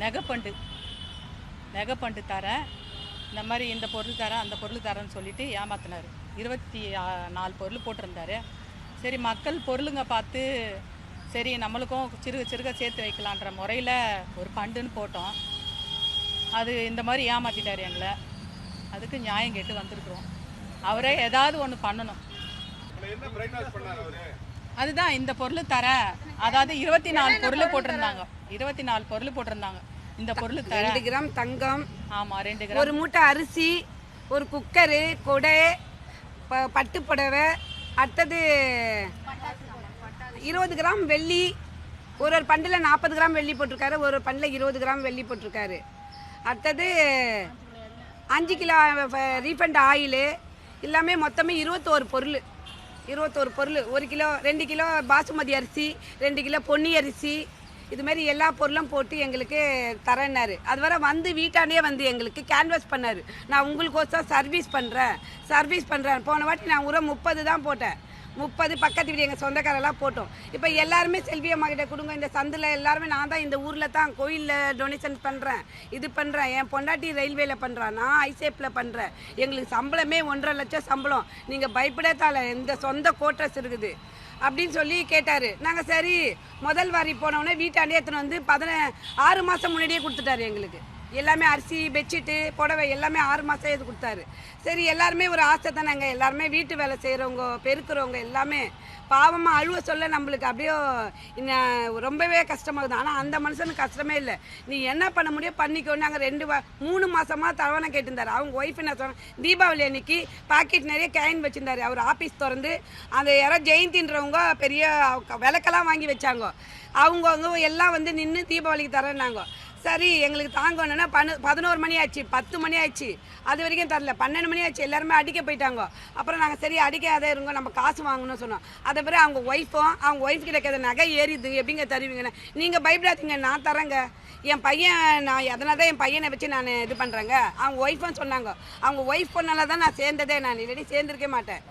நெகப்பண்டு தரேன், இந்த மாதிரி இந்த பொருள் தரேன் அந்த பொருள் தரேன்னு சொல்லிட்டு ஏமாத்தினார். 24 பொருள் போட்டிருந்தாரு. சரி மக்கள் பொருளுங்க பார்த்து சரி நம்மளுக்கும் சிறுக சேர்த்து வைக்கலான்ற முறையில் ஒரு ஃபண்டுன்னு போட்டோம். அது இந்த மாதிரி ஏமாற்றிட்டார் எங்களை. அதுக்கு நியாயம் கேட்டு வந்திருக்கிறோம். அவரே ஏதாவது ஒன்று பண்ணணும். அதுதான் இந்த பொருள் தரேன், அதாவது 24 பொருள் போட்டிருந்தாங்க. 24 பொருள் போட்டிருந்தாங்க. இந்த பொருள் தரேன். 2 கிராம் தங்கம், ஆமாம் 2 கிராம், ஒரு மூட்டை அரிசி, ஒரு குக்கரு, கொடை, பட்டு புடவை, அடுத்தது 20 கிராம் வெள்ளி, ஒரு பண்டில் 40 கிராம் வெள்ளி போட்டிருக்காரு, ஒரு பண்டில் 20 கிராம் வெள்ளி போட்டிருக்காரு. அடுத்தது 5 கிலோ ரீஃபண்ட் ஆயிலு, எல்லாமே மொத்தமே 21 பொருள். 21 பொருள், 1 கிலோ 2 கிலோ பாசுமதி அரிசி, 2 கிலோ பொன்னி அரிசி, இதுமாரி எல்லா பொருளும் போட்டு எங்களுக்கு தரேன்னாரு. அது வரை வந்து வீட்டாண்டே வந்து எங்களுக்கு கேன்வாஸ் பண்ணார். நான் உங்களுக்கோசம் சர்வீஸ் பண்ணுறேன். போன வாட்டி நான் 30 தான் போட்டேன். 30 பக்கத்து வீடு எங்கள் சொந்தக்காரெல்லாம் போட்டோம். இப்போ எல்லாருமே செல்வி அம்மா கிட்ட கொடுங்க. இந்த சந்தில் எல்லாருமே நான் தான் இந்த ஊரில் தான் கோயிலில் டொனேஷன் பண்ணுறேன், இது பண்ணுறேன். என் பொண்டாட்டி ரயில்வேயில் பண்ணுறான், நான் ஐசேப்பில் பண்ணுறேன். எங்களுக்கு சம்பளமே 1.5 லட்சம் சம்பளம். நீங்கள் பயப்படே தால, இந்த சொந்த கோட்ரஸ் இருக்குது அப்படின்னு சொல்லி கேட்டார். நாங்கள் சரி முதல் வாரி போனோடனே வீட்டாண்டே எடுத்துன்னு வந்து 6 மாதம் முன்னாடியே கொடுத்துட்டாரு எங்களுக்கு. எல்லாமே அரிசி, பெட்ஷீட்டு, புடவை எல்லாமே 6 மாதம் இது கொடுத்தாரு. சரி எல்லாருமே ஒரு ஆசை தானேங்க, எல்லாருமே வீட்டு வேலை செய்கிறவங்க, பெருக்கிறவங்க எல்லாமே பாவமாக அழுவ சொல்ல நம்மளுக்கு அப்படியே ரொம்பவே கஷ்டமாகுது. ஆனால் அந்த மனுஷனுக்கு கஷ்டமே இல்லை. நீ என்ன பண்ண முடியும் பண்ணிக்கோ. நாங்கள் 3 மாதமாக தவணை கேட்டிருந்தார். அவங்க ஒய்ஃப் என்ன சொன்னாங்க, தீபாவளி அன்னைக்கு பாக்கெட் நிறைய கேன் வச்சுருந்தாரு. அவர் ஆஃபீஸ் திறந்து அந்த யாரோ ஜெயந்தின்றவங்க பெரிய விளக்கெல்லாம் வாங்கி வச்சாங்க. அவங்க எல்லாம் வந்து நின்று தீபாவளிக்கு தரேன்னாங்க. சரி எங்களுக்கு தாங்கணுன்னா 11 மணி ஆச்சு, 10 மணி ஆச்சு, அது வரைக்கும் தரல. 12 மணி ஆச்சு, எல்லாருமே அடிக்க போயிட்டாங்க. அப்புறம் நாங்கள் சரி அடிக்காதே இருங்க, நம்ம காசு வாங்கணும்னு சொன்னோம். அதை பிறகு அவங்க ஒய்ஃப் கிட்ட கேட்ட நகை ஏறிது, எப்படிங்க தருவீங்கன்னு. நீங்கள் பயப்படாதீங்க, நான் தரேங்க. என் பையன் நான் அதனால தான் என் பையனை வச்சு நான் இது பண்ணுறேங்க. அவங்க ஒய்ஃபும் சொன்னாங்க. அவங்க ஒய்ஃப் பொண்ணால தான் நான் சேர்ந்ததே. நான் இல்லாட்டி சேர்ந்துருக்க மாட்டேன்.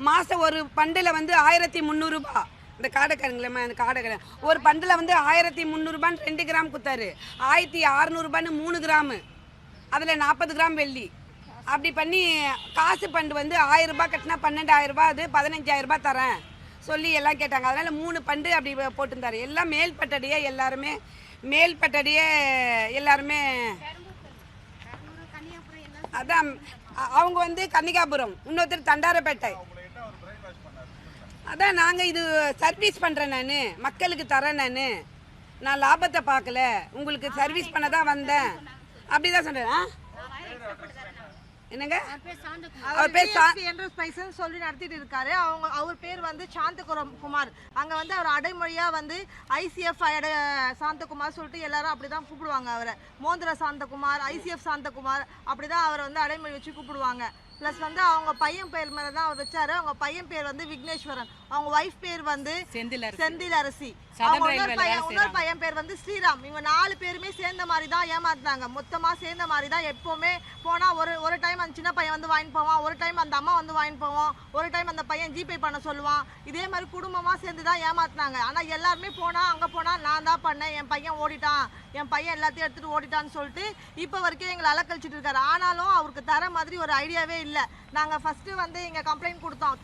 மாதம் ஒரு பண்டில் வந்து 1300 ரூபா. இந்த காடைக்காரங்களேம்மா, அந்த காடைக்காரன் ஒரு பண்டில் வந்து 1300 ரூபான்னு 2 கிராம் கொடுத்தாரு. 1600 ரூபான்னு 3 கிராமு, அதில் 40 கிராம் வெள்ளி. அப்படி பண்ணி காசு பண்டு வந்து 1000 ரூபாய் கட்டினா 12,000 ரூபாய், அது 15,000 ரூபாய் தரேன் சொல்லி எல்லாம் கேட்டாங்க. அதனால் 3 பண்டு அப்படி போட்டிருந்தாரு. எல்லாம் மேல்பட்டடியே எல்லாருமே அதான் அவங்க வந்து கன்னிகாபுரம், இன்னொருத்தர் தண்டாரப்பேட்டை. அதான் நாங்கள் இது சர்வீஸ் பண்ணுறேன், நான் மக்களுக்கு தரேன். நான் லாபத்தை பார்க்கல, உங்களுக்கு சர்வீஸ் பண்ண தான் வந்தேன் அப்படி தான் சொல்கிறேன். என்னங்க அவர் பேர் சொல்லி நடத்திட்டு இருக்காரு. அவர் பேர் வந்து சாந்தகுமார். அங்கே வந்து அவர் அடைமொழியாக வந்து ICF சாந்தகுமார் சொல்லிட்டு எல்லாரும் அப்படி தான் கூப்பிடுவாங்க அவரை. மோந்திர சாந்தகுமார், ICF சாந்தகுமார் அப்படி தான் அவரை வந்து அடைமொழி வச்சு கூப்பிடுவாங்க. ப்ளஸ் வந்து அவங்க பையன் பேர் மேலே தான் அவர் வச்சாரு. அவங்க பையன் பேர் வந்து விக்னேஸ்வரன், அவங்க ஒய்ஃப் பேர் வந்து செந்திலரசி, இன்னொரு பையன் பேர் வந்து ஸ்ரீராம். இவங்க 4 பேருமே சேர்ந்த மாதிரி தான் ஏமாத்தினாங்க. மொத்தமாக சேர்ந்த மாதிரி தான். எப்போவுமே போனால் ஒரு டைம் அந்த சின்ன பையன் வந்து வாங்கிட்டு போவான், ஒரு டைம் அந்த அம்மா வந்து வாங்கிட்டு போவோம், ஒரு டைம் அந்த பையன் ஜிபே பண்ண சொல்லுவான். இதே மாதிரி குடும்பமாக சேர்ந்து தான் ஏமாத்தினாங்க. ஆனால் எல்லாருமே அங்கே போனால் நான் தான் பண்ணேன், என் பையன் ஓடிட்டான், என் பையன் எல்லாத்தையும் எடுத்துகிட்டு ஓடிட்டான்னு சொல்லிட்டு இப்போ வரைக்கும் எங்களை அலக்கழிச்சிட்டு இருக்காரு. ஆனாலும் அவருக்கு தர மாதிரி ஒரு ஐடியாவே இல்லை. நாங்கள் ஃபஸ்ட்டு வந்து இங்கே கம்ப்ளைண்ட் கொடுத்தோம்.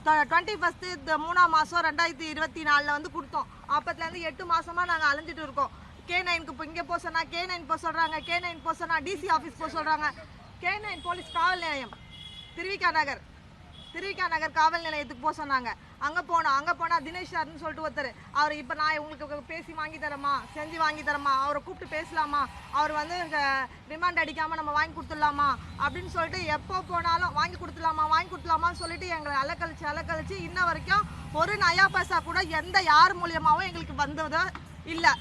21 3ஆம் மாதம் 2024 வந்து கொடுத்தோம். அப்பத்துலேருந்து 8 மாதமாக நாங்கள் அலைஞ்சிட்டு இருக்கோம். K9க்கு இப்போ இங்கே போக சொன்னால் K9 போக சொல்கிறாங்க, K9 போக சொன்னால் DC ஆஃபீஸ் போக சொல்கிறாங்க. K9 போலீஸ் காவல் நிலையம் திருவிக்கா நகர் காவல் நிலையத்துக்கு போக சொன்னாங்க. அங்கே போனால் தினேஷ் சார்னு சொல்லிட்டு ஒருத்தர், அவர் இப்போ நான் உங்களுக்கு பேசி வாங்கி தரமா, செஞ்சு வாங்கி தரமா, அவரை கூப்பிட்டு பேசலாமா, அவர் வந்து ரிமாண்ட் அடிக்காமல் நம்ம வாங்கி கொடுத்துடலாமா அப்படின்னு சொல்லிட்டு எப்போ போனாலும் வாங்கி கொடுத்துடலாமான்னு சொல்லிட்டு எங்களை அலக்கழிச்சு இன்ன வரைக்கும் ஒரு நயா பைசா கூட யார் மூலியமாகவும் எங்களுக்கு வந்ததோ இல்லை.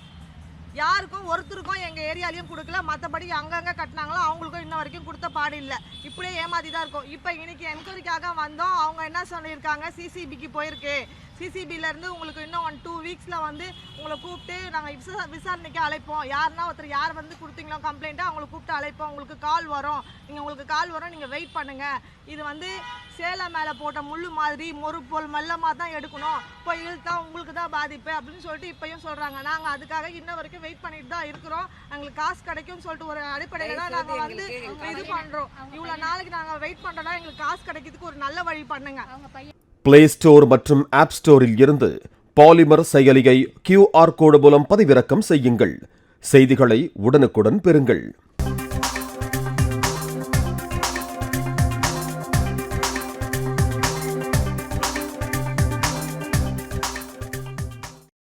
யாருக்கும் ஒருத்தருக்கும் எங்கள் ஏரியாலையும் கொடுக்கல. மற்றபடி அங்கங்கே கட்டினாங்களோ அவங்களுக்கும் இன்ன வரைக்கும் கொடுத்த பாடு இல்லை. இப்படியே ஏமாற்றி தான் இருக்கும். இப்போ இன்னைக்கு என்கொயரிக்காக வந்தோம். அவங்க என்ன சொல்லியிருக்காங்க, CCBக்கு போயிருக்கு, சிசிபிலேருந்து உங்களுக்கு இன்னும் 1-2 வீக்ஸில் வந்து உங்களை கூப்பிட்டு நாங்கள் விசாரணைக்கு அழைப்போம். யாருன்னா ஒருத்தர் யார் வந்து கொடுத்தீங்களோ கம்ப்ளைண்ட்டாக அவங்களை கூப்பிட்டு அழைப்போம். உங்களுக்கு கால் வரும், நீங்கள் வெயிட் பண்ணுங்கள். இது வந்து சேலம் மேலே போட்ட முள்ளு மாதிரி போல் மெல்லமாக தான் எடுக்கணும், இப்போ இழுத்தா உங்களுக்கு தான் பாதிப்பு அப்படின்னு சொல்லிட்டு இப்பயும் சொல்கிறாங்க. நாங்கள் அதுக்காக இன்ன வரைக்கும் வெயிட் பண்ணிட்டு தான் இருக்கிறோம். எங்களுக்கு காசு கிடைக்கும்னு சொல்லிட்டு ஒரு அடிப்படையில் தான் நாங்கள் வந்து இது பண்ணுறோம். இவ்வளோ நாளைக்கு நாங்கள் வெயிட் பண்ணுறோன்னா எங்களுக்கு காசு கிடைக்கிறதுக்கு ஒரு நல்ல வழி பண்ணுங்க. பிளே ஸ்டோர் மற்றும் ஆப் ஸ்டோரில் இருந்து பாலிமர் செயலியை QR கோடு மூலம் பதிவிறக்கம் செய்யுங்கள். செய்திகளை உடனுக்குடன் பெறுங்கள்.